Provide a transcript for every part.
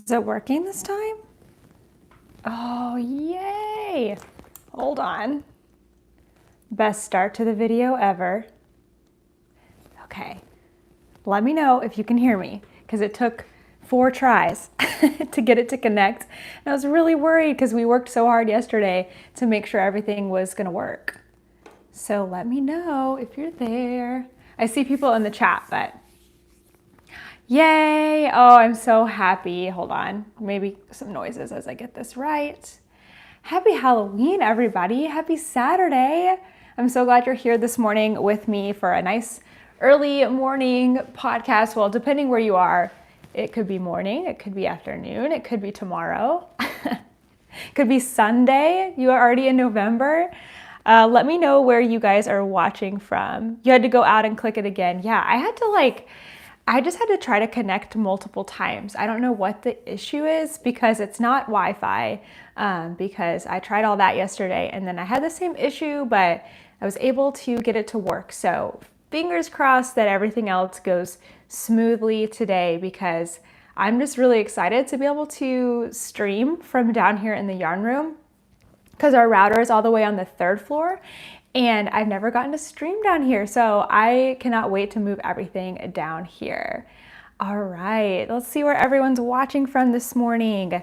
Is it working this time? Oh, yay! Hold on. Best start to the video ever. Okay, let me know if you can hear me, because it took 4 tries to get it to connect. And I was really worried because we worked so hard yesterday to make sure everything was gonna work. So let me know if you're there. I see people in the chat, but yay! Oh, I'm so happy. Hold on, maybe some noises as I get this right. Happy Halloween, everybody. Happy Saturday. I'm so glad you're here this morning with me for a nice early morning podcast. Well, depending where you are, it could be morning, it could be afternoon, it could be tomorrow. It could be Sunday. You are already in November. Let me know where you guys are watching from. You had to go out and click it again. Yeah, I just had to try to connect multiple times. I don't know what the issue is because it's not Wi-Fi, because I tried all that yesterday and then I had the same issue, but I was able to get it to work. So fingers crossed that everything else goes smoothly today, because I'm just really excited to be able to stream from down here in the yarn room, because our router is all the way on the 3rd floor and I've never gotten to stream down here. So I cannot wait to move everything down here. All right, let's see where everyone's watching from this morning.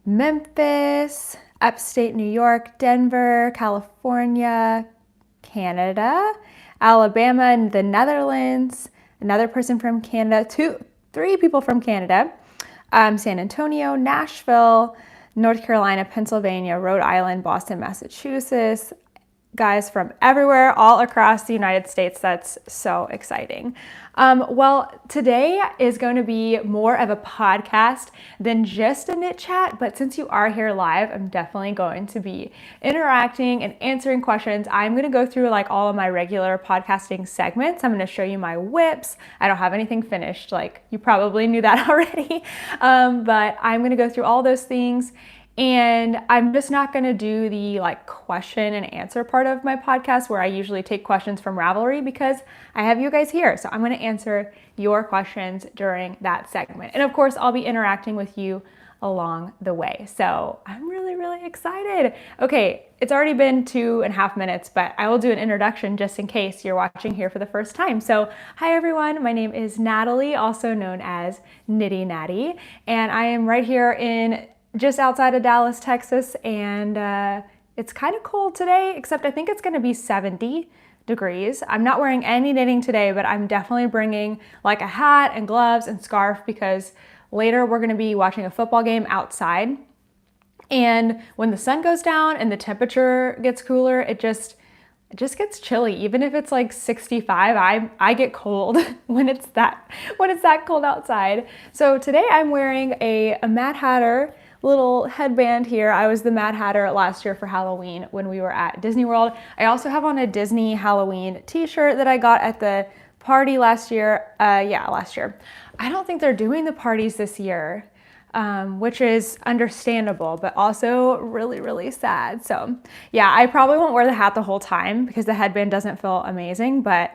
Memphis, upstate New York, Denver, California, Canada, Alabama, and the Netherlands, another person from Canada, 3 people from Canada, San Antonio, Nashville, North Carolina, Pennsylvania, Rhode Island, Boston, Massachusetts, guys from everywhere, all across the United States. That's so exciting. Well, today is going to be more of a podcast than just a knit chat, but since you are here live, I'm definitely going to be interacting and answering questions. I'm going to go through like all of my regular podcasting segments. I'm going to show you my whips. I don't have anything finished, like you probably knew that already, but I'm going to go through all those things. And I'm just not going to do the like question and answer part of my podcast where I usually take questions from Ravelry, because I have you guys here. So I'm going to answer your questions during that segment. And of course, I'll be interacting with you along the way. So I'm really, really excited. Okay, it's already been 2.5 minutes, but I will do an introduction just in case you're watching here for the first time. So hi everyone, my name is Natalie, also known as Knitty Natty, and I am right here in just outside of Dallas, Texas, and it's kind of cold today, except I think it's gonna be 70 degrees. I'm not wearing any knitting today, but I'm definitely bringing like a hat and gloves and scarf, because later we're gonna be watching a football game outside. And when the sun goes down and the temperature gets cooler, it just gets chilly. Even if it's like 65, I get cold when it's that cold outside. So today I'm wearing a Mad Hatter little headband here. I was the Mad Hatter last year for Halloween when we were at Disney World. I also have on a Disney Halloween t-shirt that I got at the party last year. Last year. I don't think they're doing the parties this year, which is understandable, but also really, really sad. So yeah, I probably won't wear the hat the whole time because the headband doesn't feel amazing, but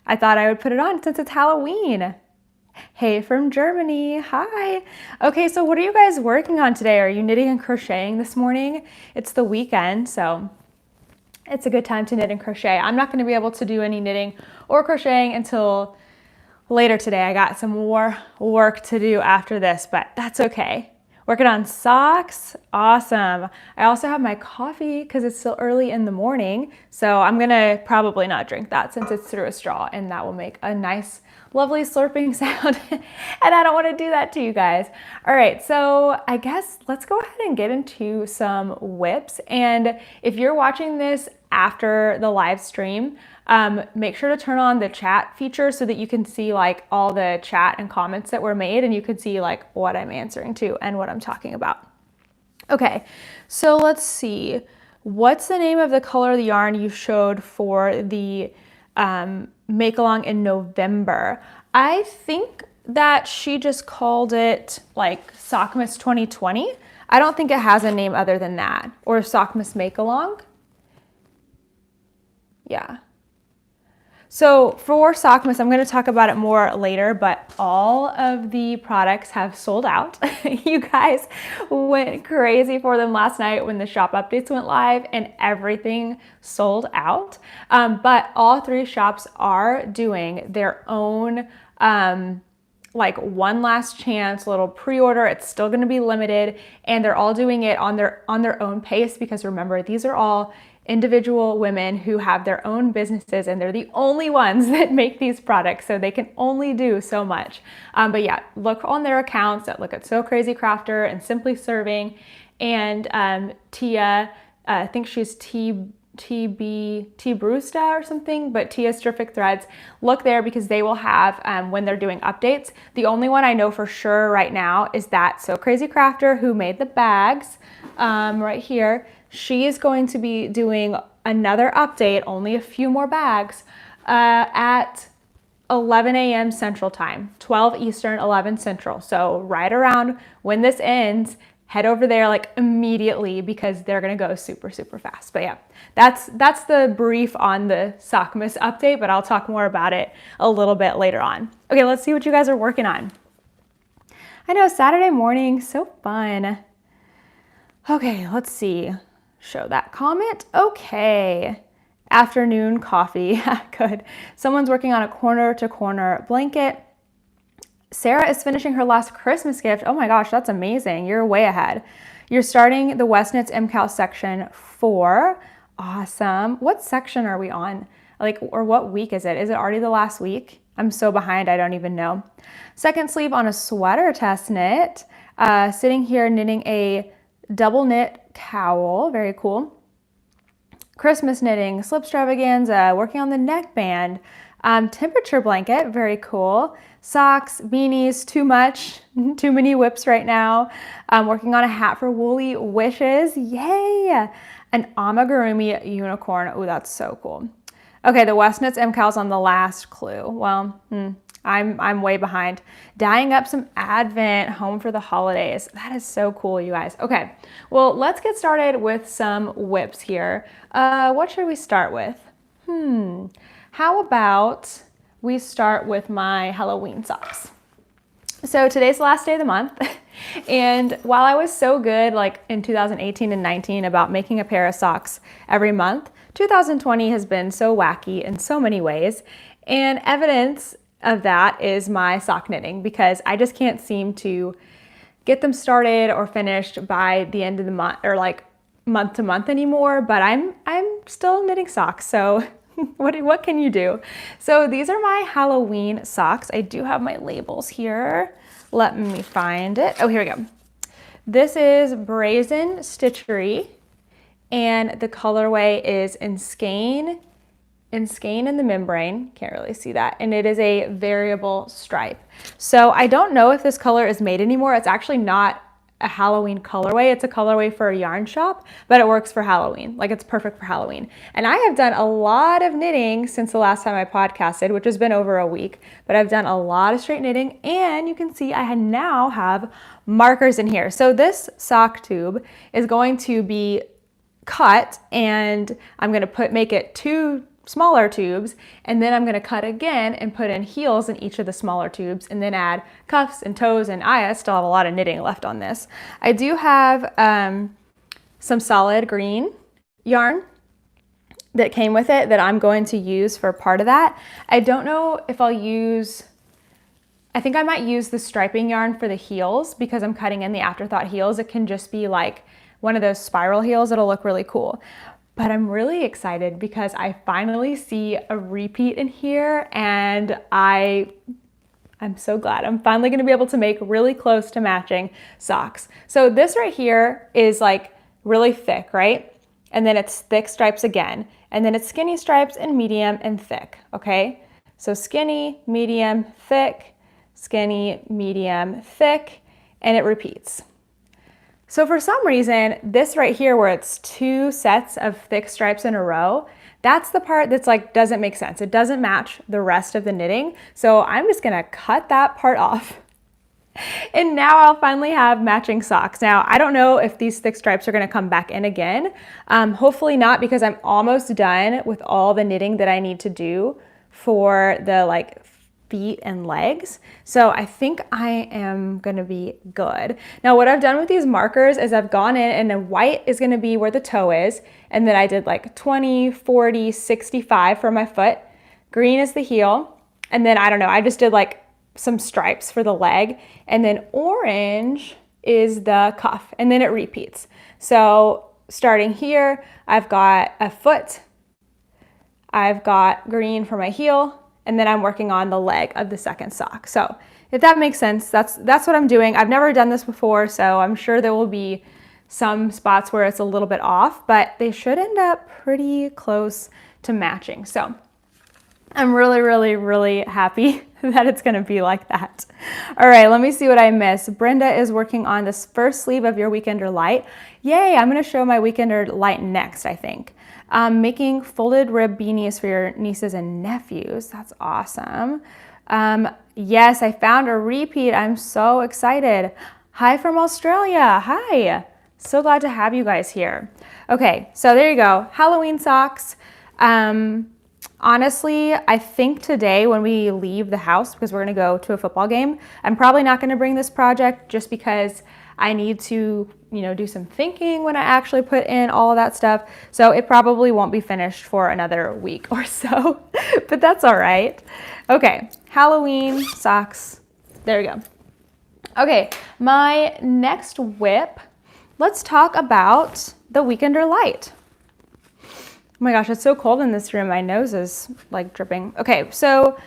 I thought I would put it on since it's Halloween. Hey from Germany, hi. Okay, so what are you guys working on today? Are you knitting and crocheting this morning? It's the weekend, so it's a good time to knit and crochet. I'm not gonna be able to do any knitting or crocheting until later today. I got some more work to do after this, but that's okay. Working on socks, awesome. I also have my coffee because it's still early in the morning, so I'm gonna probably not drink that since it's through a straw, and that will make a nice, lovely slurping sound, and I don't wanna do that to you guys. All right, so I guess let's go ahead and get into some whips, and if you're watching this after the live stream, make sure to turn on the chat feature so that you can see like all the chat and comments that were made, and you can see like what I'm answering to and what I'm talking about. Okay, so let's see. What's the name of the color of the yarn you showed for the make along in November? I think that she just called it like Sockmas 2020. I don't think it has a name other than that, or Sockmas make along. Yeah. So for Sockmas, I'm going to talk about it more later, but all of the products have sold out. You guys went crazy for them last night when the shop updates went live and everything sold out. But all three shops are doing their own like one last chance little pre-order. It's still going to be limited, and they're all doing it on their own pace, because remember, these are all individual women who have their own businesses and they're the only ones that make these products, so they can only do so much. But yeah, look on their accounts, look at So Crazy Crafter and Simply Serving, and Tia, I think she's T Brewsta or something, but Tia's Terrific Threads. Look there, because they will have, when they're doing updates. The only one I know for sure right now is that So Crazy Crafter, who made the bags right here. She is going to be doing another update, only a few more bags, at 11 a.m. Central Time, 12 Eastern, 11 Central. So right around when this ends, head over there like immediately, because they're gonna go super, super fast. But yeah, that's the brief on the Sockmas update, but I'll talk more about it a little bit later on. Okay, let's see what you guys are working on. I know, Saturday morning, so fun. Okay, let's see. Show that comment. Okay. Afternoon coffee. Good. Someone's working on a corner-to-corner blanket. Sarah is finishing her last Christmas gift. Oh my gosh, that's amazing. You're way ahead. You're starting the West Knits MCAL section 4. Awesome. What section are we on? Like, or what week is it? Is it already the last week? I'm so behind, I don't even know. Second sleeve on a sweater test knit. Sitting here knitting a double knit cowl. Very cool. Christmas knitting, slipstravaganza, working on the neckband. Temperature blanket, very cool. Socks, beanies, too much, too many whips right now. Working on a hat for Woolly Wishes, yay! An amigurumi unicorn, oh, that's so cool. Okay, the West Knits MCAL's on the last clue. Well, I'm way behind. Dyeing up some Advent, home for the holidays. That is so cool, you guys. Okay, well, let's get started with some whips here. What should we start with? How about we start with my Halloween socks? So today's the last day of the month. And while I was so good like in 2018 and 19 about making a pair of socks every month, 2020 has been so wacky in so many ways. And evidence of that is my sock knitting, because I just can't seem to get them started or finished by the end of the month, or like month to month anymore, but I'm still knitting socks. So what can you do? So these are my Halloween socks. I do have my labels here. Let me find it. Oh, here we go. This is Brazen Stitchery, and the colorway is in Skein in the membrane. Can't really see that. And it is a variable stripe. So I don't know if this color is made anymore. It's actually not a Halloween colorway. It's a colorway for a yarn shop, but it works for Halloween. Like, it's perfect for Halloween. And I have done a lot of knitting since the last time I podcasted, which has been over a week, but I've done a lot of straight knitting, and you can see I now have markers in here. So this sock tube is going to be cut, and I'm going to make it 2 smaller tubes, and then I'm going to cut again and put in heels in each of the smaller tubes, and then add cuffs and toes, and I still have a lot of knitting left on this. I do have some solid green yarn that came with it that I'm going to use for part of that. I don't know if I'll use, I think I might use the striping yarn for the heels, because I'm cutting in the Afterthought heels. It can just be like one of those spiral heels. It'll look really cool. But I'm really excited because I finally see a repeat in here, and I'm so glad. I'm finally gonna be able to make really close to matching socks. So this right here is like really thick, right? And then it's thick stripes again. And then it's skinny stripes and medium and thick, okay? So skinny, medium, thick, skinny, medium, thick, and it repeats. So for some reason, this right here where it's 2 sets of thick stripes in a row, that's the part that's like doesn't make sense. It doesn't match the rest of the knitting. So I'm just gonna cut that part off. And now I'll finally have matching socks. Now, I don't know if these thick stripes are gonna come back in again. Hopefully not, because I'm almost done with all the knitting that I need to do for the like feet and legs. So I think I am gonna be good. Now what I've done with these markers is I've gone in and the white is gonna be where the toe is. And then I did like 20, 40, 65 for my foot. Green is the heel. And then I don't know, I just did like some stripes for the leg. And then orange is the cuff, and then it repeats. So starting here, I've got a foot, I've got green for my heel, and then I'm working on the leg of the second sock. So if that makes sense, that's what I'm doing. I've never done this before, so I'm sure there will be some spots where it's a little bit off, but they should end up pretty close to matching. So I'm really, really, really happy that it's gonna be like that. All right, let me see what I missed. Brenda is working on this first sleeve of your Weekender Light. Yay, I'm gonna show my Weekender Light next, I think. Making folded rib beanies for your nieces and nephews. That's awesome. Yes, I found a repeat. I'm so excited. Hi from Australia. Hi. So glad to have you guys here. Okay, so there you go. Halloween socks. Honestly, I think today when we leave the house, because we're gonna go to a football game, I'm probably not gonna bring this project just because I need to, you know, do some thinking when I actually put in all of that stuff. So it probably won't be finished for another week or so, but that's all right. Okay, Halloween socks. There we go. Okay, my next whip, let's talk about the Weekender Light. Oh my gosh, it's so cold in this room. My nose is like dripping. Okay, so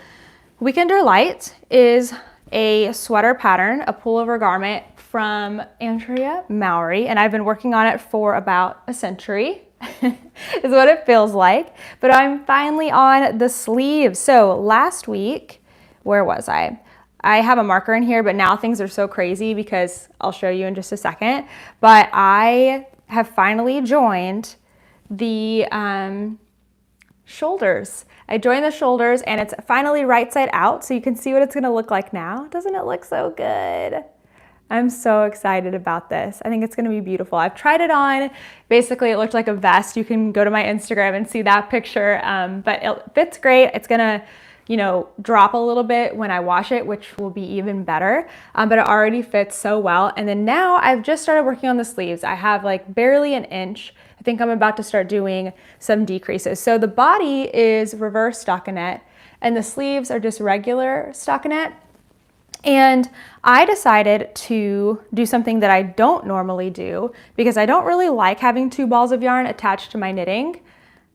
Weekender Light is a sweater pattern, a pullover garment from Andrea Mowry, and I've been working on it for about a century, is what it feels like. But I'm finally on the sleeves. So last week, where was I? I have a marker in here, but now things are so crazy because I'll show you in just a second. But I have finally joined the shoulders. I joined the shoulders and it's finally right side out, so you can see what it's gonna look like now. Doesn't it look so good? I'm so excited about this. I think it's gonna be beautiful. I've tried it on. Basically, it looked like a vest. You can go to my Instagram and see that picture, but it fits great. It's gonna, you know, drop a little bit when I wash it, which will be even better, but it already fits so well. And then now I've just started working on the sleeves. I have like barely an inch. I think I'm about to start doing some decreases. So the body is reverse stockinette and the sleeves are just regular stockinette. And I decided to do something that I don't normally do because I don't really like having two balls of yarn attached to my knitting.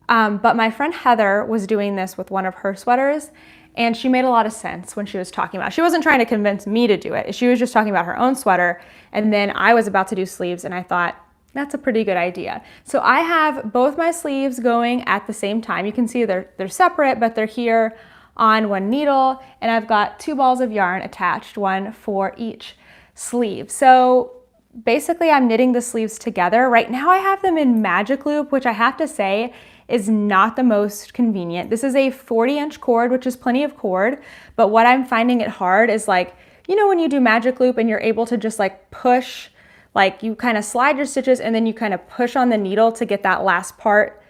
But my friend Heather was doing this with one of her sweaters and she made a lot of sense when she was talking about it. She wasn't trying to convince me to do it. She was just talking about her own sweater. And then I was about to do sleeves and I thought, that's a pretty good idea. So I have both my sleeves going at the same time. You can see they're separate, but they're here on one needle, and I've got two balls of yarn attached, one for each sleeve. So basically I'm knitting the sleeves together. Right now I have them in magic loop, which I have to say is not the most convenient. This is a 40-inch cord, which is plenty of cord, but what I'm finding it hard is like, you know, when you do magic loop and you're able to just like push, like you kind of slide your stitches and then you kind of push on the needle to get that last part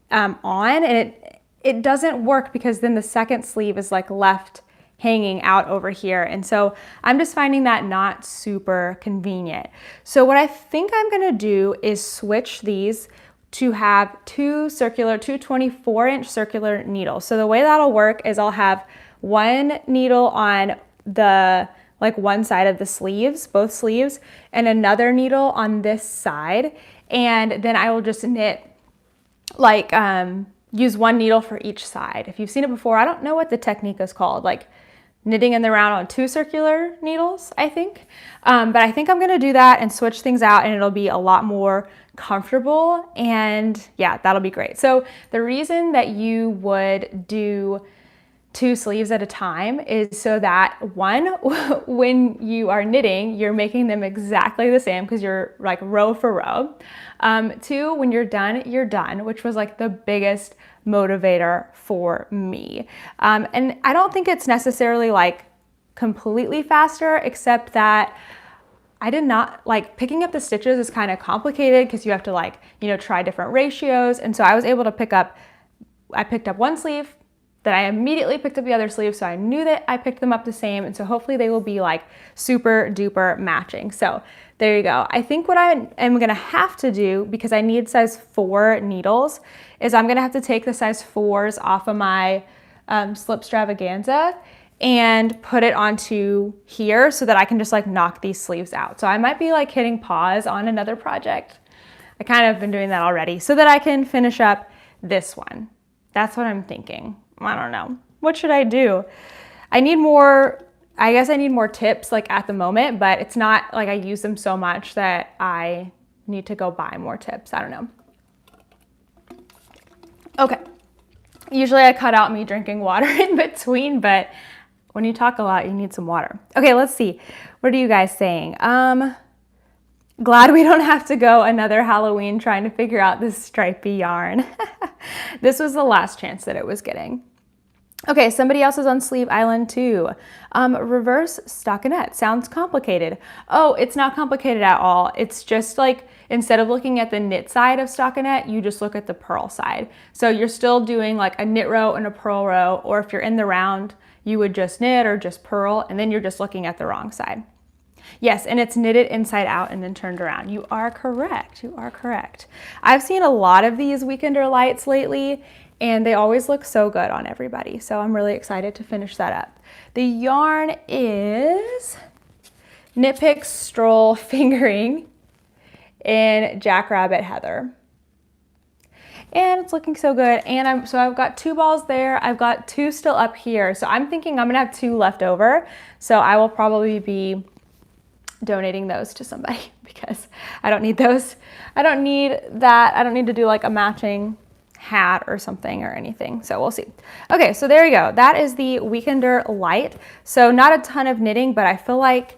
on, and it doesn't work because then the second sleeve is like left hanging out over here. And so I'm just finding that not super convenient. So what I think I'm gonna do is switch these to have two 24-inch circular needles. So the way that'll work is I'll have one needle on the like one side of the sleeves, both sleeves, and another needle on this side. And then I will just knit like, use one needle for each side. If you've seen it before, I don't know what the technique is called, like knitting in the round on two circular needles, I think. But I think I'm gonna do that and switch things out and it'll be a lot more comfortable. And yeah, that'll be great. So the reason that you would do two sleeves at a time is so that one, when you are knitting, you're making them exactly the same because you're like row for row. Two, when you're done, which was like the biggest motivator for me. And I don't think it's necessarily like completely faster, except that I did not like picking up the stitches is kind of complicated because you have to like, you know, try different ratios. And so I was able to I picked up one sleeve, that I immediately picked up the other sleeve, so I knew that I picked them up the same, and so hopefully they will be like super duper matching. So there you go. I think what I am gonna have to do, because I need size 4 needles, is I'm gonna have to take the size 4s off of my slip extravaganza and put it onto here so that I can just like knock these sleeves out. So I might be like hitting pause on another project. I kind of been doing that already so that I can finish up this one. That's what I'm thinking. I don't know. What should I do? I need more, I guess I need more tips like at the moment, but it's not like I use them so much that I need to go buy more tips. I don't know. Okay. Usually I cut out me drinking water in between, but when you talk a lot, you need some water. Okay, let's see. What are you guys saying? Glad we don't have to go another Halloween trying to figure out this stripy yarn. This was the last chance that it was getting. Okay, somebody else is on Sleeve Island too. Reverse stockinette. Sounds complicated. Oh, it's not complicated at all. It's just like, instead of looking at the knit side of stockinette, you just look at the purl side. So you're still doing like a knit row and a purl row, or if you're in the round, you would just knit or just purl, and then you're just looking at the wrong side. Yes, and it's knitted inside out and then turned around. You are correct. You are correct. I've seen a lot of these Weekender lights lately, and they always look so good on everybody. So I'm really excited to finish that up. The yarn is Knit Pick Stroll Fingering in Jackrabbit Heather. And it's looking so good. And I've got 2 balls there. I've got 2 still up here. So I'm thinking I'm gonna have 2 left over. So I will probably be donating those to somebody because I don't need those. I don't need that. I don't need to do like a matching hat or something or anything. So we'll see. Okay, so there you go. That is the Weekender light. So not a ton of knitting, but I feel like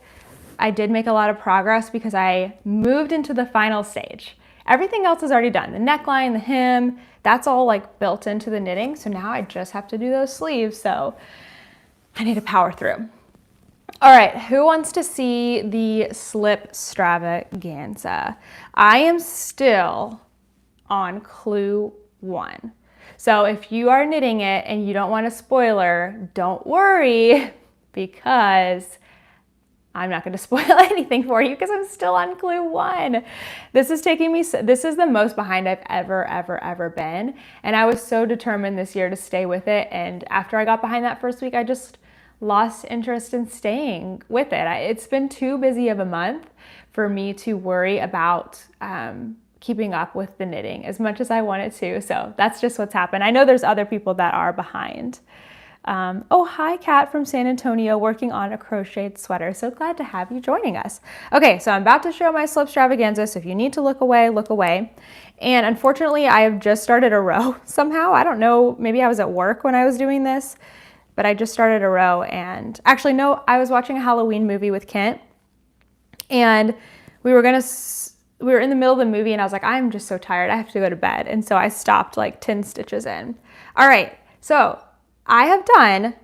I did make a lot of progress because I moved into the final stage. Everything else is already done. The neckline, the hem, that's all like built into the knitting. So now I just have to do those sleeves. So I need to power through. All right, who wants to see the slip extravaganza? I am still on clue 1. So if you are knitting it and you don't want a spoiler, don't worry, because I'm not going to spoil anything for you because I'm still on clue 1. This is taking me, this is the most behind I've ever been. And I was so determined this year to stay with it. And after I got behind that first week, I just lost interest in staying with it. It's been too busy of a month for me to worry about keeping up with the knitting as much as I wanted to. So that's just what's happened. I know there's other people that are behind. Oh, hi, Kat from San Antonio, working on a crocheted sweater. So glad to have you joining us. Okay, so I'm about to show my slip extravaganza. So if you need to look away, look away. And unfortunately, I have just started a row somehow. I don't know, maybe I was at work when I was doing this, but I just started a row. And actually, no, I was watching a Halloween movie with Kent, and we were in the middle of the movie, and I was like, I'm just so tired, I have to go to bed. And so I stopped like 10 stitches in. All right, so I have done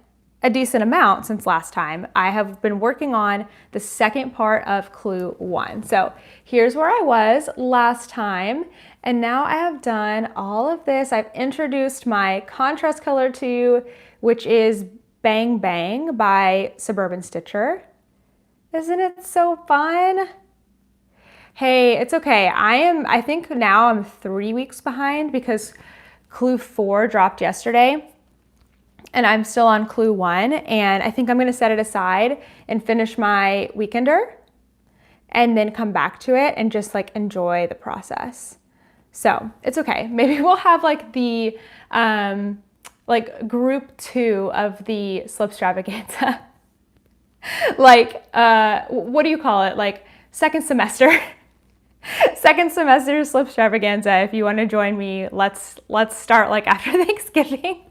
a decent amount since last time. I have been working on the second part of clue 1. So here's where I was last time. And now I have done all of this. I've introduced my contrast color to you, which is Bang Bang by Suburban Stitcher. Isn't it so fun? Hey, it's okay. I think now I'm 3 weeks behind because clue 4 dropped yesterday. And I'm still on clue 1, and I think I'm gonna set it aside and finish my Weekender and then come back to it and just like enjoy the process. So it's okay. Maybe we'll have like the like group 2 of the slip extravaganza. Like, what do you call it? Like second semester. Second semester slip extravaganza. If you wanna join me, let's start like after Thanksgiving.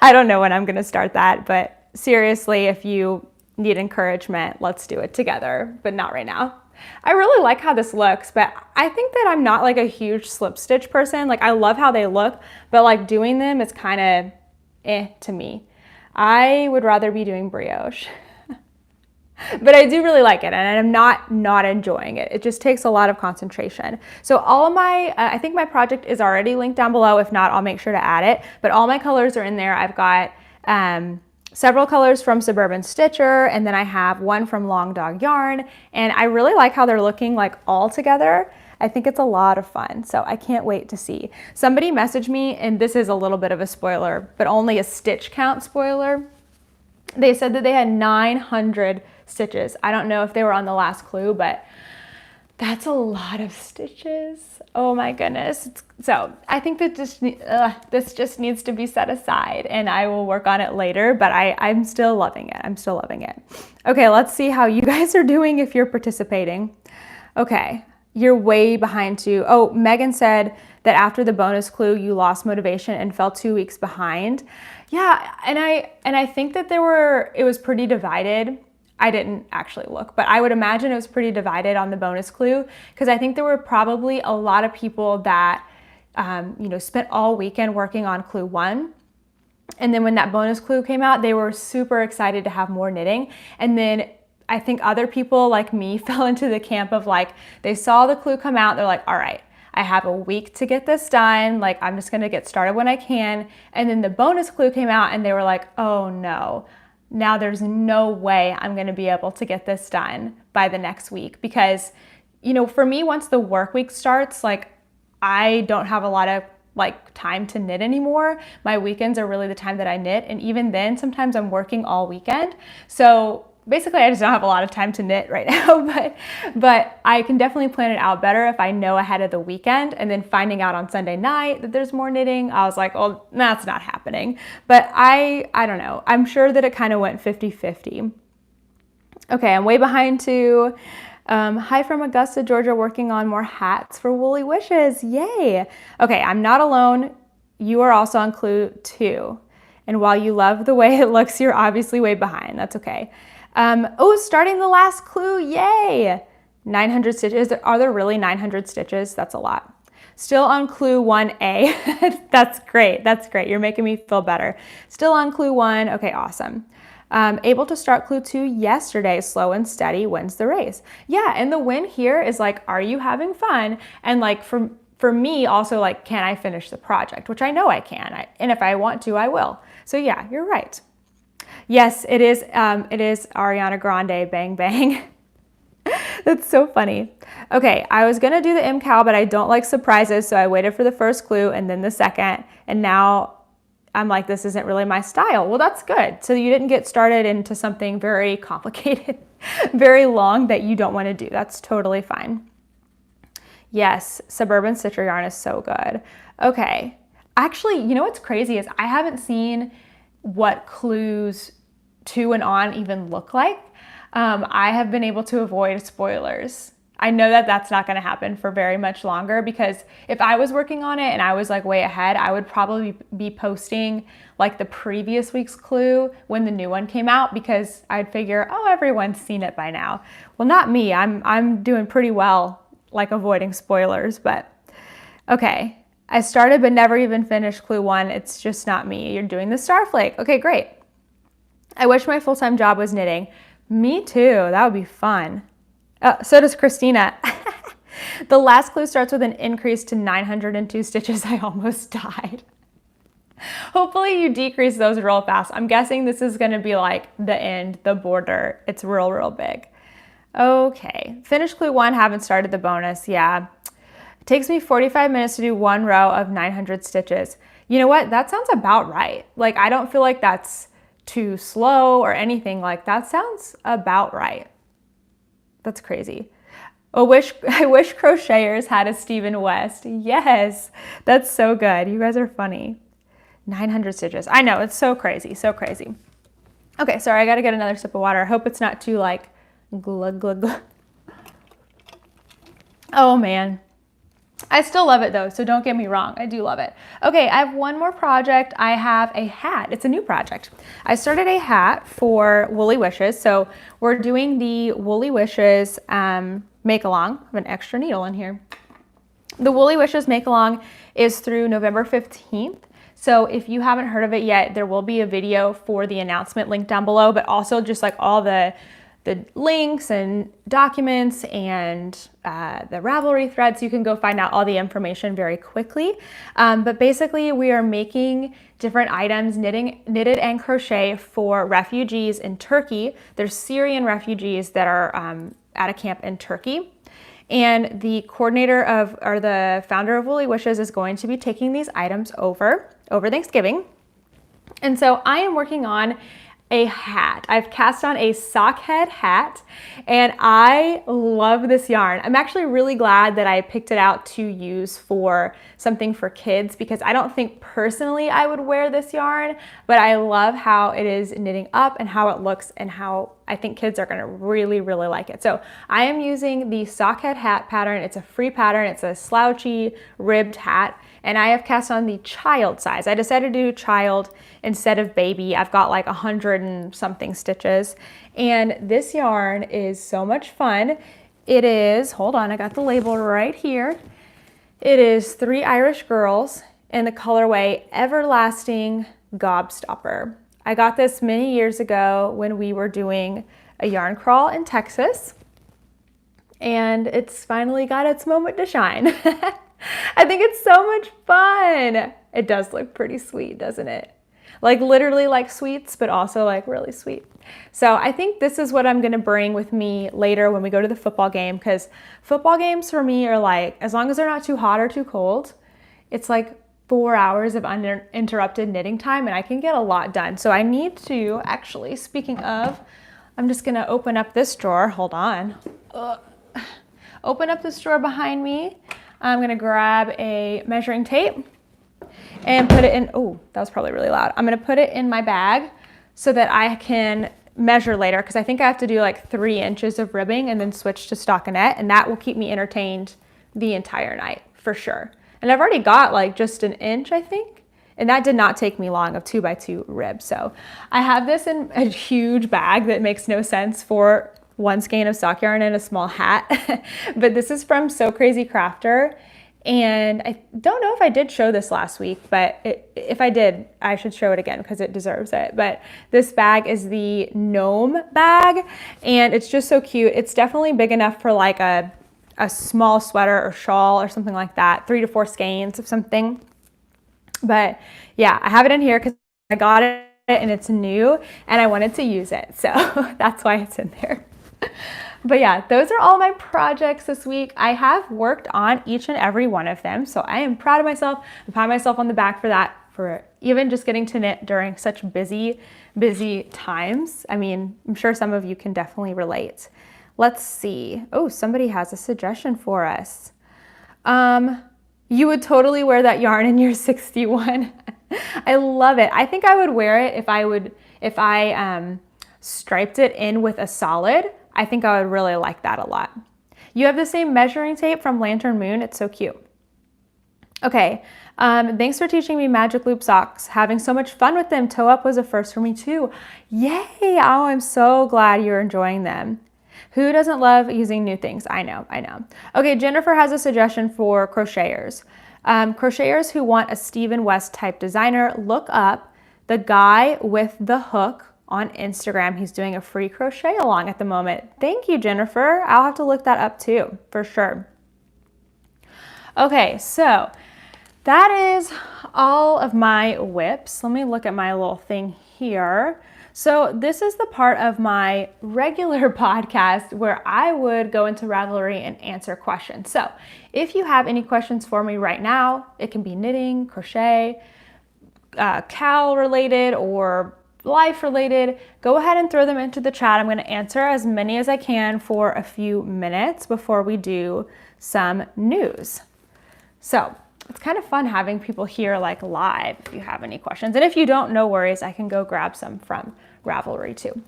I don't know when I'm gonna start that, but seriously, if you need encouragement, let's do it together, but not right now. I really like how this looks, but I think that I'm not like a huge slip stitch person. Like I love how they look, but like doing them is kind of to me. I would rather be doing brioche. But I do really like it, and I'm not enjoying it. It just takes a lot of concentration. So all of my, I think my project is already linked down below. If not, I'll make sure to add it. But all my colors are in there. I've got several colors from Suburban Stitcher, and then I have one from Long Dog Yarn, and I really like how they're looking like all together. I think it's a lot of fun, so I can't wait to see. Somebody messaged me, and this is a little bit of a spoiler, but only a stitch count spoiler. They said that they had 900 stitches. I don't know if they were on the last clue, but that's a lot of stitches. Oh my goodness. So I think that this just needs to be set aside, and I will work on it later, but I'm still loving it. I'm still loving it. Okay, let's see how you guys are doing if you're participating. Okay, you're way behind too. Oh, Megan said that after the bonus clue, you lost motivation and fell 2 weeks behind. Yeah, and I think that it was pretty divided. I didn't actually look, but I would imagine it was pretty divided on the bonus clue, because I think there were probably a lot of people that spent all weekend working on clue 1. And then when that bonus clue came out, they were super excited to have more knitting. And then I think other people like me fell into the camp of like, they saw the clue come out, they're like, all right, I have a week to get this done. Like, I'm just gonna get started when I can. And then the bonus clue came out and they were like, oh no, now there's no way I'm gonna be able to get this done by the next week. Because, for me, once the work week starts, like, I don't have a lot of time to knit anymore. My weekends are really the time that I knit. And even then, sometimes I'm working all weekend. So basically, I just don't have a lot of time to knit right now, but I can definitely plan it out better if I know ahead of the weekend. And then finding out on Sunday night that there's more knitting, I was like, oh, that's not happening. But I don't know. I'm sure that it kind of went 50-50. Okay, I'm way behind too. Hi from Augusta, Georgia, working on more hats for Woolly Wishes. Yay. Okay, I'm not alone. You are also on clue 2. And while you love the way it looks, you're obviously way behind. That's okay. Starting the last clue, yay! 900 stitches. Are there really 900 stitches? That's a lot. Still on clue 1A. That's great. That's great. You're making me feel better. Still on clue 1. Okay, awesome. Able to start clue 2 yesterday. Slow and steady wins the race. Yeah, and the win here is like, are you having fun? And like for me also, like, can I finish the project? Which I know I can. And if I want to, I will. So yeah, you're right. Yes, it is Ariana Grande, Bang Bang. That's so funny. Okay, I was gonna do the MCAL, but I don't like surprises, so I waited for the first clue and then the second, and now I'm like, this isn't really my style. Well, that's good. So you didn't get started into something very complicated, very long that you don't wanna do. That's totally fine. Yes, Suburban Stitcher yarn is so good. Okay, actually, you know what's crazy is I haven't seen what clues 2 and on even look like. I have been able to avoid spoilers. I know that that's not going to happen for very much longer, because if I was working on it and I was like way ahead, I would probably be posting like the previous week's clue when the new one came out, because I'd figure, oh, everyone's seen it by now. Well, not me. I'm doing pretty well, like, avoiding spoilers, but okay. I started but never even finished clue 1. It's just not me. You're doing the Starflake. Okay, great. I wish my full-time job was knitting. Me too. That would be fun. So does Christina. The last clue starts with an increase to 902 stitches. I almost died. Hopefully you decrease those real fast. I'm guessing this is going to be like the end, the border. It's real, real big. Okay. Finish clue 1. Haven't started the bonus. Yeah. Takes me 45 minutes to do 1 row of 900 stitches. You know what? That sounds about right. Like, I don't feel like that's too slow or anything. Like, that sounds about right. That's crazy. I wish crocheters had a Stephen West. Yes, that's so good. You guys are funny. 900 stitches. I know, it's so crazy, so crazy. Okay, sorry, I gotta get another sip of water. I hope it's not too like glug, glug, glug. Oh man. I still love it though, so don't get me wrong. I do love it. Okay, I have one more project. I have a hat. It's a new project. I started a hat for Woolly Wishes. So we're doing the Woolly Wishes make along. I have an extra needle in here. The Woolly Wishes make along is through November 15th. So if you haven't heard of it yet, there will be a video for the announcement linked down below, but also just like all the the links and documents and the Ravelry thread, so you can go find out all the information very quickly. But basically, we are making different items, knitted and crochet for refugees in Turkey. There's Syrian refugees that are at a camp in Turkey. And the coordinator or the founder of Woolly Wishes is going to be taking these items over Thanksgiving. And so I am working on a hat. I've cast on a sock head hat, and I love this yarn. I'm actually really glad that I picked it out to use for something for kids, because I don't think personally I would wear this yarn, but I love how it is knitting up and how it looks, and how I think kids are gonna really, really like it. So I am using the sock head hat pattern. It's a free pattern. It's a slouchy ribbed hat, and I have cast on the child size. I decided to do child instead of baby. I've got like 100 and something stitches, and this yarn is so much fun. It is, hold on, I got the label right here. It is 3 Irish Girls in the colorway Everlasting Gobstopper. I got this many years ago when we were doing a yarn crawl in Texas, and it's finally got its moment to shine. I think it's so much fun. It does look pretty sweet, doesn't it? Like literally like sweets, but also like really sweet. So I think this is what I'm gonna bring with me later when we go to the football game, because football games for me are like, as long as they're not too hot or too cold, it's like 4 hours of uninterrupted knitting time, and I can get a lot done. So I need to actually, speaking of, I'm just gonna open up this drawer, hold on. Open up this drawer behind me. I'm gonna grab a measuring tape and put it in, oh, that was probably really loud. I'm gonna put it in my bag so that I can measure later, because I think I have to do like 3 inches of ribbing and then switch to stockinette, and that will keep me entertained the entire night for sure. And I've already got like just 1 inch, I think, and that did not take me long of 2x2 rib. So I have this in a huge bag that makes no sense for 1 skein of sock yarn and a small hat, but this is from So Crazy Crafter. And I don't know if I did show this last week, but if I did, I should show it again because it deserves it. But this bag is the gnome bag, and it's just so cute. It's definitely big enough for like a small sweater or shawl or something like that, 3 to 4 skeins of something. But yeah, I have it in here because I got it and it's new and I wanted to use it. So that's why it's in there. But yeah, those are all my projects this week. I have worked on each and every one of them, so I am proud of myself. I pat myself on the back for that, for even just getting to knit during such busy times. I mean, I'm sure some of you can definitely relate. Let's see. Oh, somebody has a suggestion for us. You would totally wear that yarn in your 61. I love it. I think I would wear it if I striped it in with a solid. I think I would really like that a lot. You have the same measuring tape from Lantern Moon. It's so cute. Okay, thanks for teaching me magic loop socks. Having so much fun with them. Toe up was a first for me too. Yay! Oh, I'm so glad you're enjoying them. Who doesn't love using new things? I know. Okay, Jennifer has a suggestion for crocheters. Crocheters who want a Stephen West type designer, look up the guy with the hook on Instagram. He's doing a free crochet along at the moment. Thank you, Jennifer. I'll have to look that up too, for sure. Okay, so that is all of my whips. Let me look at my little thing here. So this is the part of my regular podcast where I would go into Ravelry and answer questions. So if you have any questions for me right now, it can be knitting, crochet, cowl related, or life related, go ahead and throw them into the chat. I'm going to answer as many as I can for a few minutes before we do some news. So it's kind of fun having people here like live if you have any questions. And if you don't, no worries, I can go grab some from Ravelry too.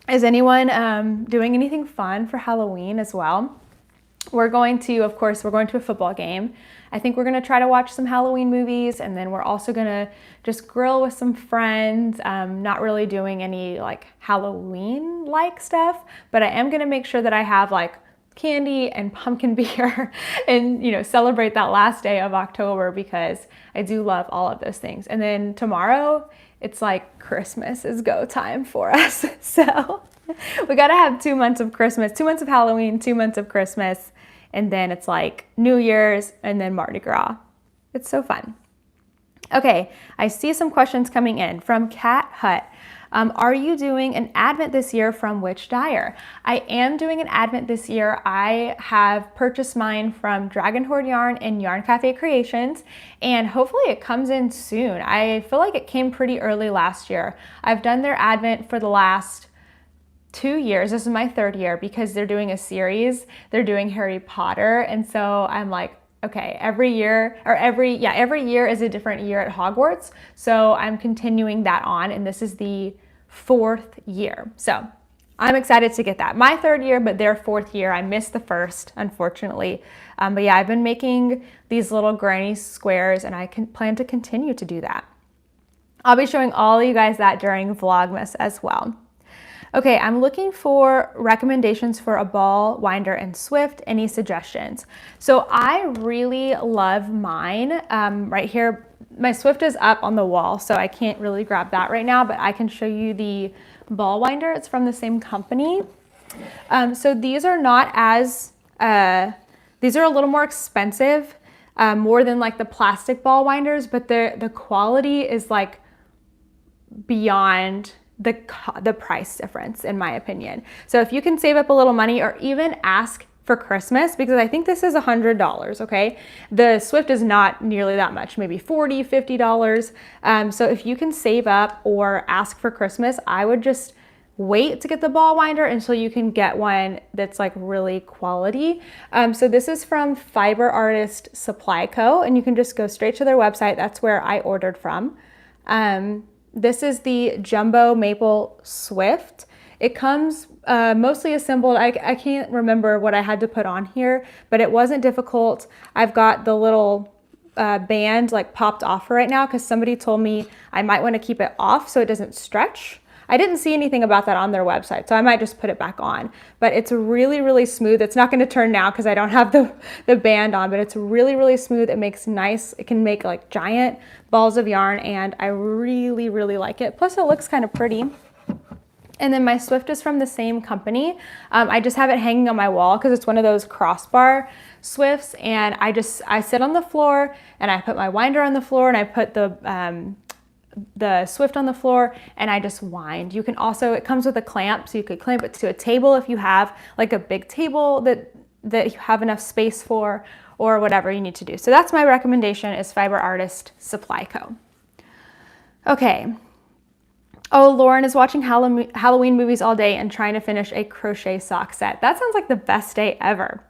Is anyone doing anything fun for Halloween as well? We're going to a football game. I think we're gonna try to watch some Halloween movies, and then we're also gonna just grill with some friends. Not really doing any like Halloween-like stuff, but I am gonna make sure that I have like candy and pumpkin beer and celebrate that last day of October, because I do love all of those things. And then tomorrow it's like Christmas is go time for us. So we gotta have 2 months of Christmas, 2 months of Halloween, 2 months of Christmas, and then it's like New Year's and then Mardi Gras. It's so fun. Okay, I see some questions coming in from Cat Hut. Are you doing an Advent this year from which dyer? I am doing an Advent this year. I have purchased mine from Dragon Horde Yarn and Yarn Cafe Creations, and hopefully it comes in soon. I feel like it came pretty early last year. I've done their Advent for the last 2 years. This is my 3rd year because they're doing a series. They're doing Harry Potter, and so I'm like, okay, every year is a different year at Hogwarts. So I'm continuing that on, and this is the 4th year. So I'm excited to get that. My 3rd year, but their 4th year. I missed the 1st, unfortunately. But yeah, I've been making these little granny squares, and I plan to continue to do that. I'll be showing all of you guys that during Vlogmas as well. Okay, I'm looking for recommendations for a ball, winder, and swift. Any suggestions? So I really love mine. Right here, my swift is up on the wall, so I can't really grab that right now, but I can show you the ball winder. It's from the same company. So these are not as, these are a little more expensive, more than like the plastic ball winders, but the quality is like beyond the price difference, in my opinion. So if you can save up a little money or even ask for Christmas, because I think this is $100, okay? The Swift is not nearly that much, maybe $40, $50. So if you can save up or ask for Christmas, I would just wait to get the ball winder until you can get one that's like really quality. So this is from Fiber Artist Supply Co., and you can just go straight to their website. That's where I ordered from. This is the Jumbo Maple Swift. It comes mostly assembled. I can't remember what I had to put on here, but it wasn't difficult. I've got the little band like popped off right now because somebody told me I might want to keep it off so it doesn't stretch. I didn't see anything about that on their website, so I might just put it back on. But it's really, really smooth. It's not going to turn now because I don't have the band on, but it's really, really smooth. It makes nice, it can make like giant balls of yarn, and I really, really like it. Plus it looks kind of pretty. And then my Swift is from the same company. I just have it hanging on my wall because it's one of those crossbar Swifts, and I sit on the floor and I put my winder on the floor and I put the Swift on the floor and I just wind. You can also, it comes with a clamp, so you could clamp it to a table if you have like a big table that you have enough space for, or whatever you need to do. So that's my recommendation, is Fiber Artist Supply Co. Okay. Oh, Lauren is watching Halloween movies all day and trying to finish a crochet sock set. That sounds like the best day ever.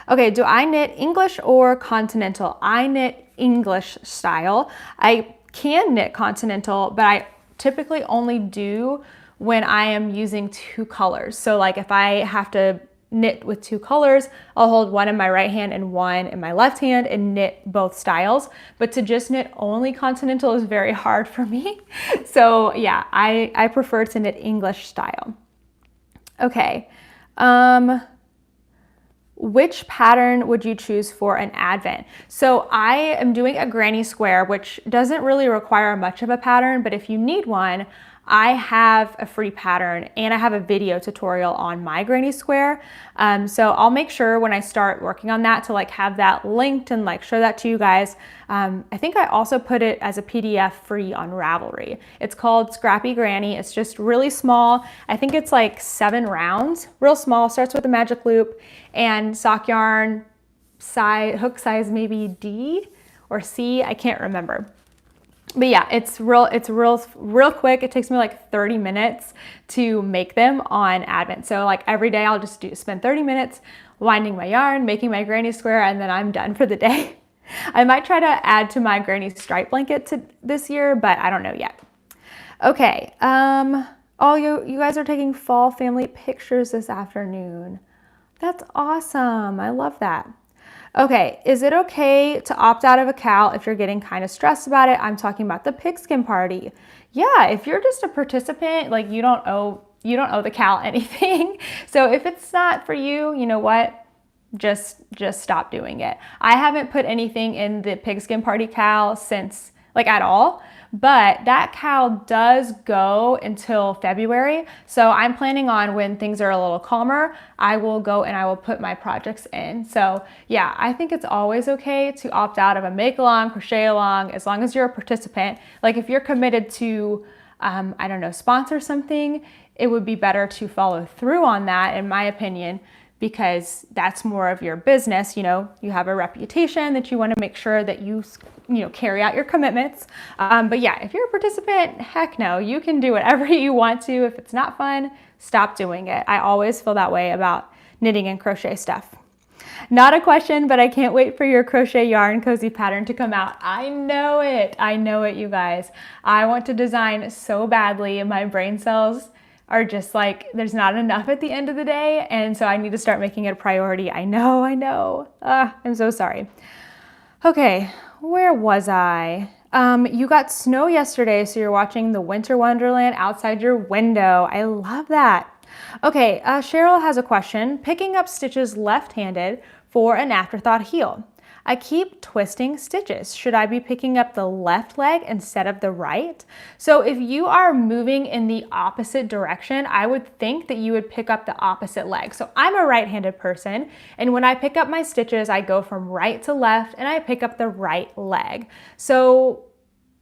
Okay, do I knit English or Continental? I knit English style. I can knit Continental, but I typically only do when I am using 2 colors. So like if I have to knit with 2 colors, I'll hold one in my right hand and one in my left hand and knit both styles. But to just knit only Continental is very hard for me. So yeah, I prefer to knit English style. Okay. Which pattern would you choose for an Advent? So I am doing a granny square, which doesn't really require much of a pattern, but if you need one, I have a free pattern and I have a video tutorial on my granny square. So I'll make sure when I start working on that to like have that linked and like show that to you guys. I think I also put it as a PDF free on Ravelry. It's called Scrappy Granny. It's just really small. I think it's like 7 rounds, real small, starts with a magic loop and sock yarn size, hook size maybe D or C, I can't remember. But yeah, it's real quick. It takes me like 30 minutes to make them on Advent. So like every day I'll just spend 30 minutes winding my yarn, making my granny square, and then I'm done for the day. I might try to add to my granny stripe blanket this year, but I don't know yet. Okay, oh, you guys are taking fall family pictures this afternoon. That's awesome. I love that. Okay, is it okay to opt out of a cal if you're getting kind of stressed about it? I'm talking about the pigskin party. Yeah, if you're just a participant, like you don't owe the cal anything. So if it's not for you, you know what? Just stop doing it. I haven't put anything in the pigskin party cal since, like, at all, but that cow does go until February. So I'm planning on when things are a little calmer, I will go and I will put my projects in. So yeah, I think it's always okay to opt out of a make along, crochet along, as long as you're a participant. Like if you're committed to, I don't know, sponsor something, it would be better to follow through on that, in my opinion, because that's more of your business. You know, you have a reputation that you want to make sure that you carry out your commitments. But yeah, if you're a participant, heck no, you can do whatever you want to. If it's not fun, stop doing it. I always feel that way about knitting and crochet stuff. Not a question, but I can't wait for your crochet yarn cozy pattern to come out. I know it, you guys. I want to design so badly, and my brain cells are just like, there's not enough at the end of the day, and so I need to start making it a priority. I know. I'm so sorry. Okay, where was I? You got snow yesterday, so you're watching the winter wonderland outside your window. I love that. Okay, Cheryl has a question. Picking up stitches left-handed for an afterthought heel. I keep twisting stitches. Should I be picking up the left leg instead of the right? So if you are moving in the opposite direction, I would think that you would pick up the opposite leg. So I'm a right-handed person, and when I pick up my stitches, I go from right to left and I pick up the right leg. So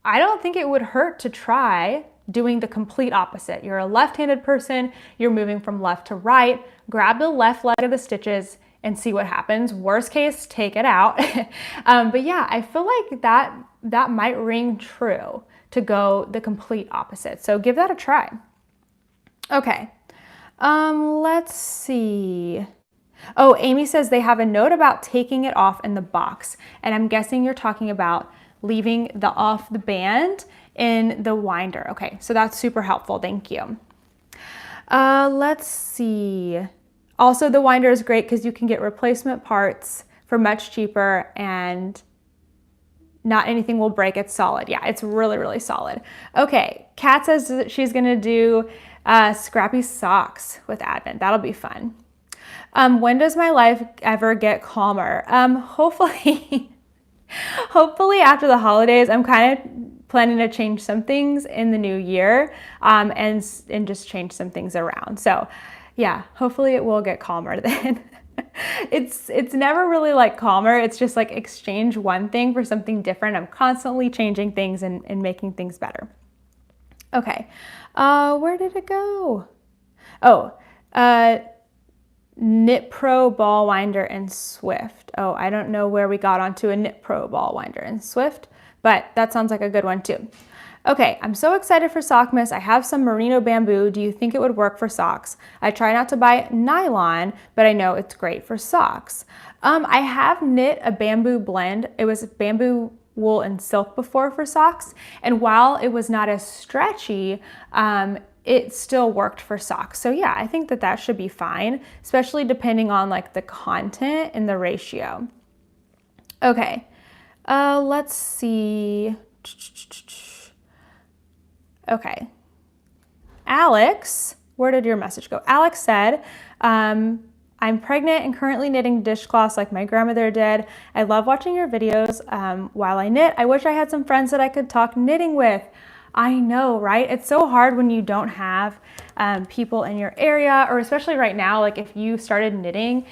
I don't think it would hurt to try doing the complete opposite. You're a left-handed person, you're moving from left to right, grab the left leg of the stitches and see what happens. Worst case, take it out. But yeah, I feel like that might ring true to go the complete opposite. So give that a try. Okay, let's see. Oh, Amy says they have a note about taking it off in the box. And I'm guessing you're talking about leaving off the band in the winder. Okay, so that's super helpful, thank you. Let's see. Also, the winder is great because you can get replacement parts for much cheaper and not anything will break. It's solid. Yeah, it's really, really solid. Okay, Kat says that she's gonna do scrappy socks with Advent. That'll be fun. When does my life ever get calmer? Hopefully, hopefully after the holidays. I'm kind of planning to change some things in the new year and just change some things around. So yeah, hopefully it will get calmer then. It's never really like calmer. It's just like exchange one thing for something different. I'm constantly changing things and making things better. Okay, where did it go? Oh, Knit Pro ball winder and Swift. Oh, I don't know where we got onto a Knit Pro ball winder and Swift, but that sounds like a good one too. Okay, I'm so excited for Sockmas. I have some merino bamboo. Do you think it would work for socks? I try not to buy nylon, but I know it's great for socks. I have knit a bamboo blend. It was bamboo, wool, and silk before for socks. And while it was not as stretchy, it still worked for socks. So yeah, I think that should be fine, especially depending on like the content and the ratio. Okay, let's see. Okay, Alex, where did your message go? Alex said, I'm pregnant and currently knitting dishcloths like my grandmother did. I love watching your videos while I knit. I wish I had some friends that I could talk knitting with. I know, right? It's so hard when you don't have people in your area, or especially right now, like if you started knitting,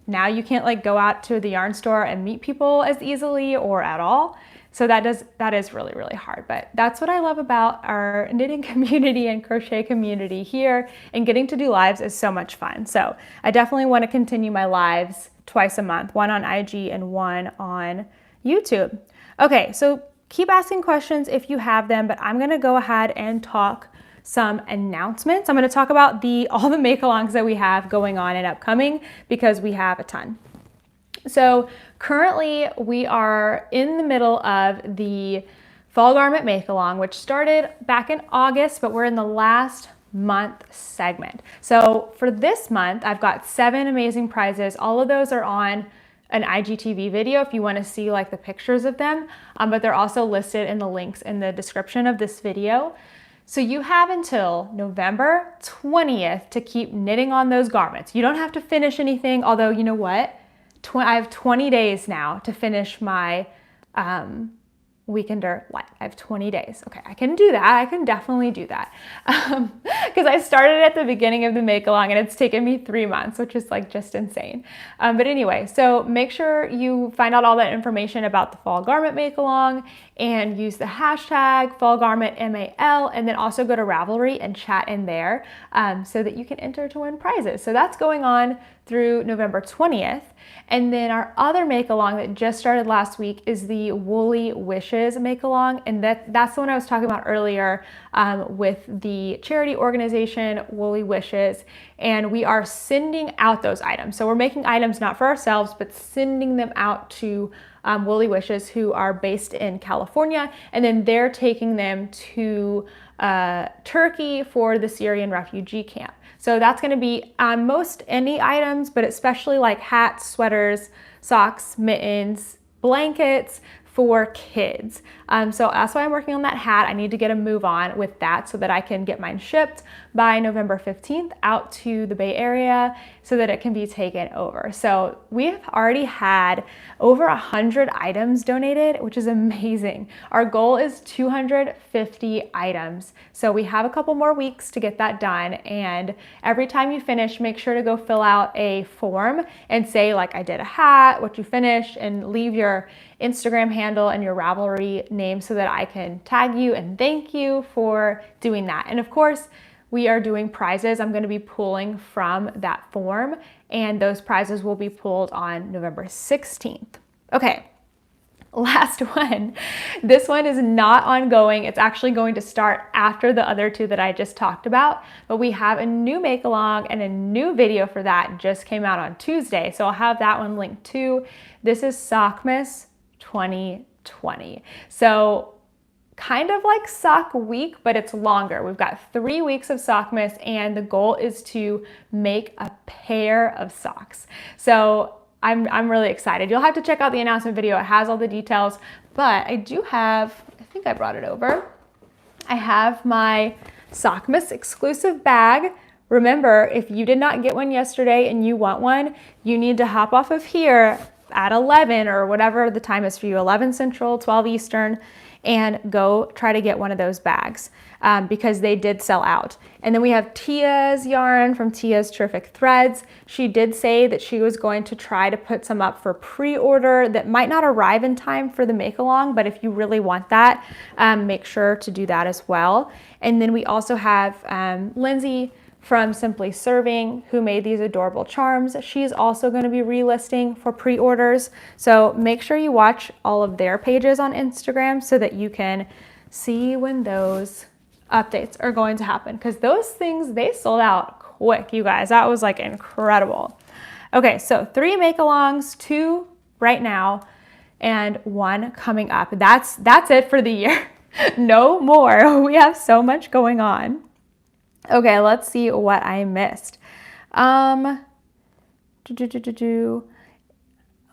now you can't like go out to the yarn store and meet people as easily or at all. So that is really, really hard, but that's what I love about our knitting community and crochet community here, and getting to do lives is so much fun. So I definitely want to continue my lives twice a month, one on IG and one on YouTube. Okay, so keep asking questions if you have them, but I'm gonna go ahead and talk some announcements. I'm gonna talk about all the make-alongs that we have going on and upcoming, because we have a ton. So currently we are in the middle of the Fall Garment Make-Along, which started back in August, but we're in the last month segment. So for this month, I've got 7 amazing prizes. All of those are on an IGTV video if you want to see like the pictures of them, but they're also listed in the links in the description of this video. So you have until November 20th to keep knitting on those garments. You don't have to finish anything, although you know what? I have 20 days now to finish my weekender light. I have 20 days. Okay, I can do that. I can definitely do that. Because I started at the beginning of the make along and it's taken me 3 months, which is like just insane. But anyway, so make sure you find out all that information about the fall garment make along and use the hashtag FALLGARMENTMAL, and then also go to Ravelry and chat in there so that you can enter to win prizes. So that's going on through November 20th. And then our other make along that just started last week is the Woolly Wishes make along, and that's the one I was talking about earlier with the charity organization Woolly Wishes, and we are sending out those items. So we're making items not for ourselves, but sending them out to Woolly Wishes, who are based in California, and then they're taking them to Turkey for the Syrian refugee camp. So that's going to be most any items, but especially like hats, sweaters, socks, mittens, blankets for kids. So that's why I'm working on that hat. I need to get a move on with that so that I can get mine shipped by November 15th out to the Bay Area so that it can be taken over. So we've already had over 100 items donated, which is amazing. Our goal is 250 items. So we have a couple more weeks to get that done. And every time you finish, make sure to go fill out a form and say like, I did a hat, what you finished, and leave your Instagram handle and your Ravelry name so that I can tag you and thank you for doing that. And of course, we are doing prizes. I'm going to be pulling from that form, and those prizes will be pulled on November 16th. Okay, last one. This one is not ongoing. It's actually going to start after the other two that I just talked about, but we have a new make along and a new video for that just came out on Tuesday. So I'll have that one linked too. This is Vlogmas 2020. So kind of like sock week, but it's longer. We've got 3 weeks of Vlogmas, and the goal is to make a pair of socks. So I'm really excited. You'll have to check out the announcement video. It has all the details, but I do have, I think I brought it over. I have my Vlogmas exclusive bag. Remember, if you did not get one yesterday and you want one, you need to hop off of here at 11 or whatever the time is for you, 11 Central, 12 Eastern, and go try to get one of those bags because they did sell out. And then we have Tia's yarn from Tia's Terrific Threads. She did say that she was going to try to put some up for pre-order that might not arrive in time for the make along, but if you really want that, make sure to do that as well. And then we also have Lindsay from Simply Serving, who made these adorable charms. She's also going to be relisting for pre-orders. So make sure you watch all of their pages on Instagram so that you can see when those updates are going to happen, because those things, they sold out quick, you guys. That was like incredible. Okay, so 3 make-alongs, 2 right now, and 1 coming up. That's it for the year. No more. We have so much going on. Okay, let's see what I missed.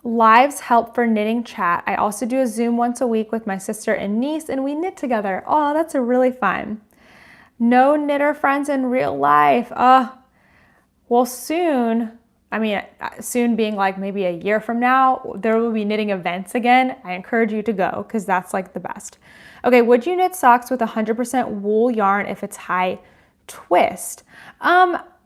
Lives help for knitting chat. I also do a Zoom once a week with my sister and niece, and we knit together. Oh, that's a really fun. No knitter friends in real life. Well, soon, I mean, soon being like maybe a year from now, there will be knitting events again. I encourage you to go because that's like the best. Okay, would you knit socks with 100% wool yarn if it's high twist?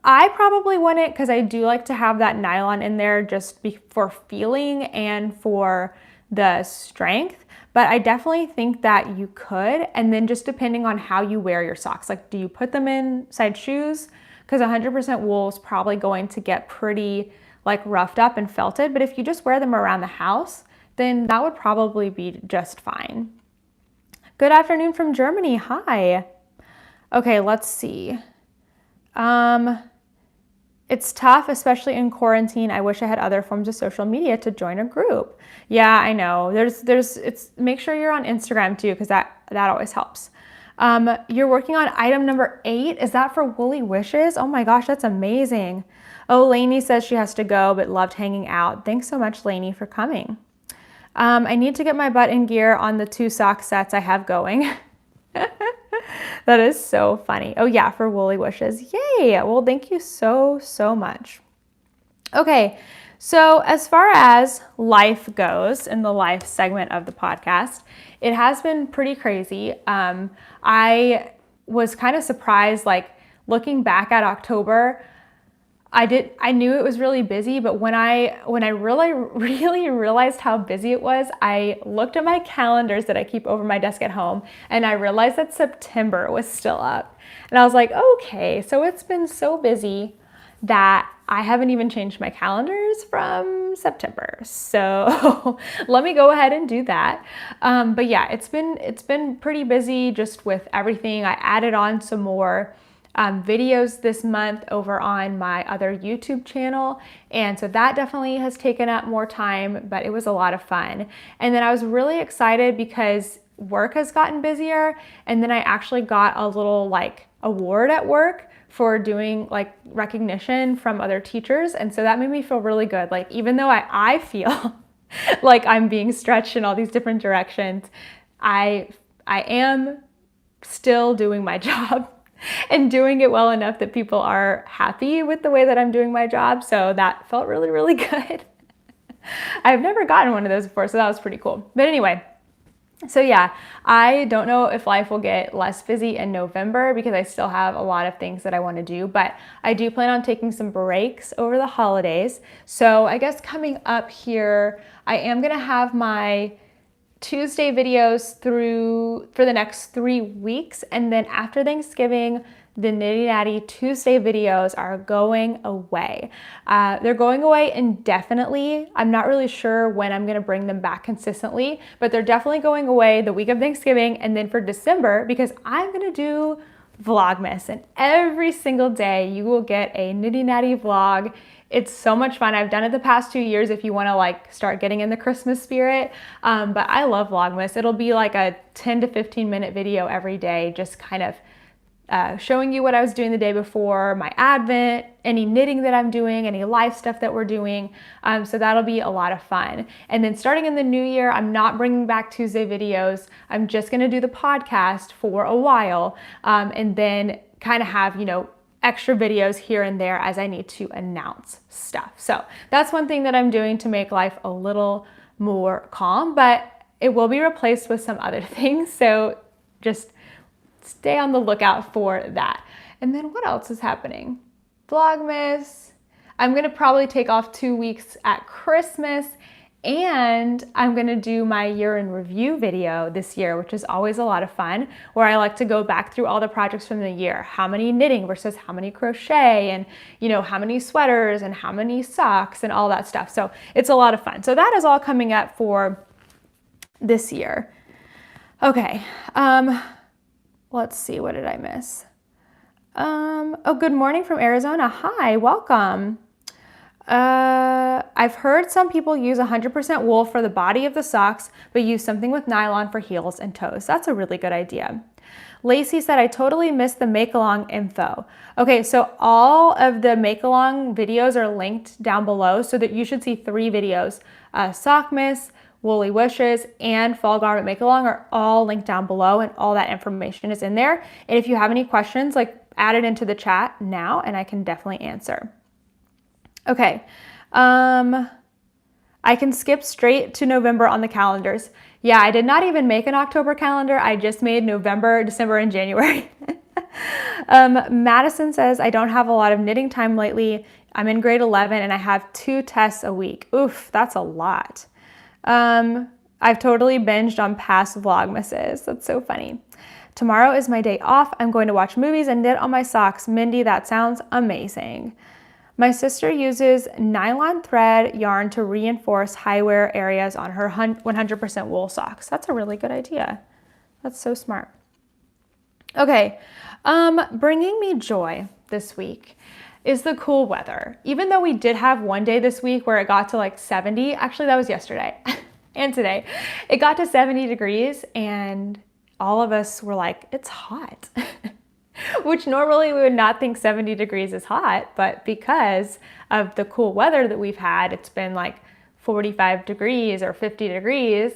I probably wouldn't, because I do like to have that nylon in there just for feeling and for the strength, but I definitely think that you could. And then just depending on how you wear your socks, like do you put them inside shoes? Because 100% wool is probably going to get pretty like roughed up and felted, but if you just wear them around the house, then that would probably be just fine. Good afternoon from Germany. Hi. Okay, let's see. It's tough, especially in quarantine. I wish I had other forms of social media to join a group. Yeah, I know. Make sure you're on Instagram too, because that always helps. You're working on item number 8. Is that for Woolly Wishes? Oh my gosh, that's amazing. Oh, Lainey says she has to go, but loved hanging out. Thanks so much, Lainey, for coming. I need to get my butt in gear on the 2 sock sets I have going. That is so funny. Oh yeah, for Woolly Wishes. Yay! Well, thank you so much. Okay, So as far as life goes in the life segment of the podcast, it has been pretty crazy. I was kind of surprised, like looking back at October, I knew it was really busy, but when I really realized how busy it was, I looked at my calendars that I keep over my desk at home, and I realized that September was still up. And I was like, okay, so it's been so busy that I haven't even changed my calendars from September. So let me go ahead and do that. But yeah, it's been pretty busy just with everything. I added on some more videos this month over on my other YouTube channel. And so that definitely has taken up more time, but it was a lot of fun. And then I was really excited because work has gotten busier. And then I actually got a little like award at work for doing like recognition from other teachers. And so that made me feel really good. Like, even though I feel like I'm being stretched in all these different directions, I am still doing my job and doing it well enough that people are happy with the way that I'm doing my job. So that felt really, really good. I've never gotten one of those before, so that was pretty cool. But anyway, so yeah, I don't know if life will get less busy in November because I still have a lot of things that I want to do, but I do plan on taking some breaks over the holidays. So I guess coming up here, I am going to have my Tuesday videos for the next 3 weeks. And then after Thanksgiving, the Knitty Natty Tuesday videos are going away. They're going away indefinitely. I'm not really sure when I'm gonna bring them back consistently, but they're definitely going away the week of Thanksgiving and then for December, because I'm gonna do Vlogmas, and every single day you will get a Knitty Natty vlog. It's so much fun. I've done it the past 2 years if you want to like start getting in the Christmas spirit. But I love Vlogmas. It'll be like a 10 to 15 minute video every day, just kind of showing you what I was doing the day before, my Advent, any knitting that I'm doing, any life stuff that we're doing. So that'll be a lot of fun. And then starting in the new year, I'm not bringing back Tuesday videos. I'm just going to do the podcast for a while, and then kind of have, extra videos here and there as I need to announce stuff. So that's one thing that I'm doing to make life a little more calm, but it will be replaced with some other things. So just stay on the lookout for that. And then what else is happening? Vlogmas. I'm gonna probably take off 2 weeks at Christmas, and I'm gonna do my year in review video this year, which is always a lot of fun, where I like to go back through all the projects from the year. How many knitting versus how many crochet, and how many sweaters and how many socks and all that stuff. So it's a lot of fun. So that is all coming up for this year. Okay, let's see, what did I miss? Oh, good morning from Arizona. Hi, welcome. I've heard some people use 100% wool for the body of the socks, but use something with nylon for heels and toes. That's a really good idea. Lacey said, I totally missed the make-along info. Okay, so all of the make-along videos are linked down below, so that you should see 3 videos. Sockmas, Woolly Wishes, and Fall Garment Make-Along are all linked down below, and all that information is in there. And if you have any questions, add it into the chat now, and I can definitely answer. Okay, I can skip straight to November on the calendars. Yeah, I did not even make an October calendar. I just made November, December, and January. Madison says, I don't have a lot of knitting time lately. I'm in grade 11 and I have 2 tests a week. Oof, that's a lot. I've totally binged on past Vlogmases. That's so funny. Tomorrow is my day off. I'm going to watch movies and knit on my socks. Mindy, that sounds amazing. My sister uses nylon thread yarn to reinforce high wear areas on her 100% wool socks. That's a really good idea. That's so smart. Okay, bringing me joy this week is the cool weather. Even though we did have one day this week where it got to 70, actually that was yesterday and today, it got to 70 degrees and all of us were like, it's hot. Which normally we would not think 70 degrees is hot, but because of the cool weather that we've had, it's been 45 degrees or 50 degrees,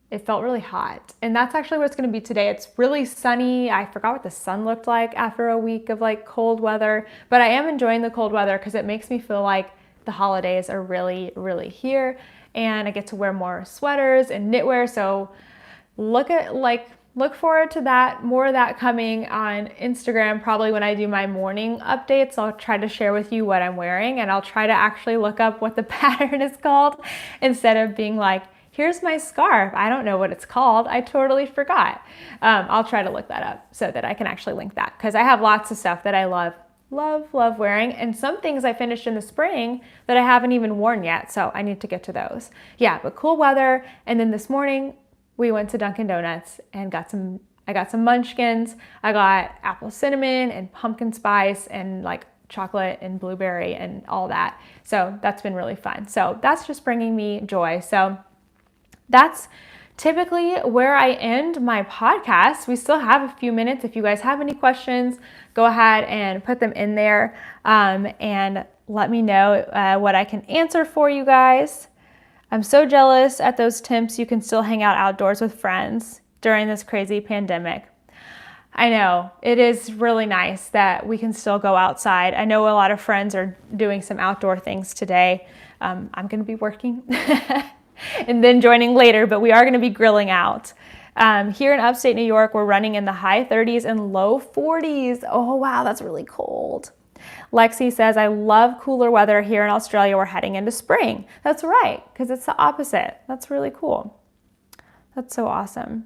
it felt really hot. And that's actually what it's gonna be today. It's really sunny. I forgot what the sun looked like after a week of cold weather, but I am enjoying the cold weather because it makes me feel like the holidays are really, really here, and I get to wear more sweaters and knitwear. So look forward to that, more of that coming on Instagram. Probably when I do my morning updates, I'll try to share with you what I'm wearing, and I'll try to actually look up what the pattern is called instead of being like, here's my scarf. I don't know what it's called. I totally forgot. I'll try to look that up so that I can actually link that, because I have lots of stuff that I love wearing, and some things I finished in the spring that I haven't even worn yet. So I need to get to those. Yeah, but cool weather. And then this morning, we went to Dunkin' Donuts and I got some munchkins. I got apple cinnamon and pumpkin spice and like chocolate and blueberry and all that. So that's been really fun. So that's just bringing me joy. So that's typically where I end my podcast. We still have a few minutes. If you guys have any questions, go ahead and put them in there and let me know what I can answer for you guys. I'm so jealous at those temps you can still hang out outdoors with friends during this crazy pandemic. I know, it is really nice that we can still go outside. I know a lot of friends are doing some outdoor things today. I'm going to be working and then joining later, but we are going to be grilling out. Here in upstate New York, we're running in the high 30s and low 40s. Oh, wow, that's really cold. Lexi says, I love cooler weather here in Australia. We're heading into spring. That's right, because it's the opposite. That's really cool. That's so awesome.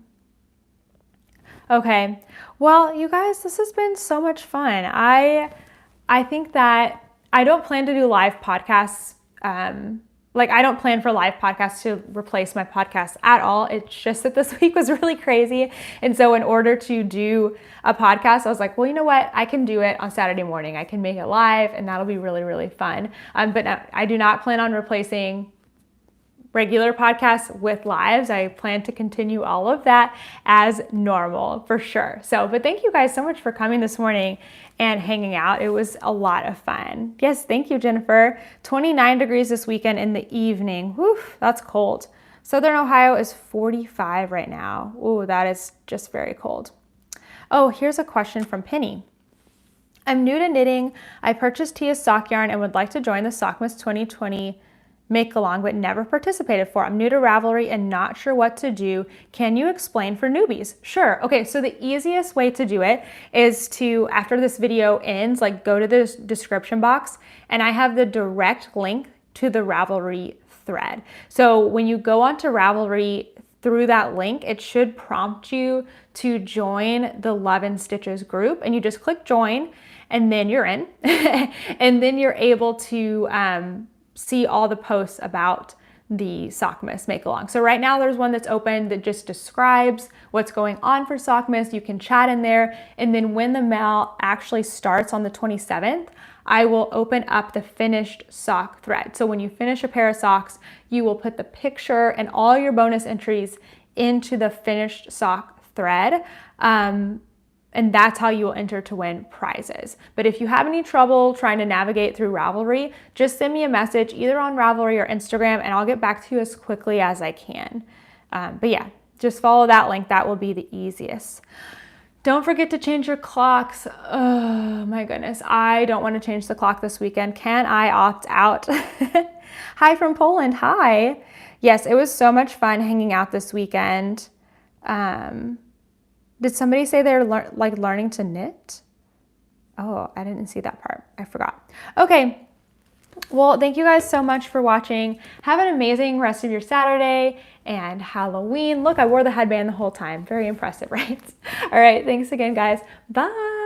Okay, well, you guys, this has been so much fun. I think that I don't plan to do live podcasts. I don't plan for live podcasts to replace my podcast at all. It's just that this week was really crazy. And so in order to do a podcast, I was like, well, you know what? I can do it on Saturday morning. I can make it live, and that'll be really, really fun. But no, I do not plan on replacing regular podcasts with lives. I plan to continue all of that as normal for sure. So, but thank you guys so much for coming this morning and hanging out. It was a lot of fun. Yes, thank you, Jennifer. 29 degrees this weekend in the evening. Whew, that's cold. Southern Ohio is 45 right now. Ooh, that is just very cold. Oh, here's a question from Penny. I'm new to knitting. I purchased Tia's sock yarn and would like to join the Vlogmas 2020 make along, but never participated for. I'm new to Ravelry and not sure what to do. Can you explain for newbies? Sure. Okay, so the easiest way to do it is to, after this video ends, go to the description box, and I have the direct link to the Ravelry thread. So when you go onto Ravelry through that link, it should prompt you to join the Love and Stitches group, and you just click join, and then you're in, and then you're able to see all the posts about the Vlogmas make along. So right now there's one that's open that just describes what's going on for Vlogmas. You can chat in there, and then when the mail actually starts on the 27th, I will open up the finished sock thread. So when you finish a pair of socks, you will put the picture and all your bonus entries into the finished sock thread. And that's how you will enter to win prizes. But if you have any trouble trying to navigate through Ravelry, just send me a message either on Ravelry or Instagram, and I'll get back to you as quickly as I can. But yeah, just follow that link. That will be the easiest. Don't forget to change your clocks. Oh my goodness. I don't want to change the clock this weekend. Can I opt out? Hi from Poland. Hi. Yes, it was so much fun hanging out this weekend. Did somebody say they're learning to knit? Oh, I didn't see that part. I forgot. Okay. Well, thank you guys so much for watching. Have an amazing rest of your Saturday and Halloween. Look, I wore the headband the whole time. Very impressive, right? All right. Thanks again, guys. Bye.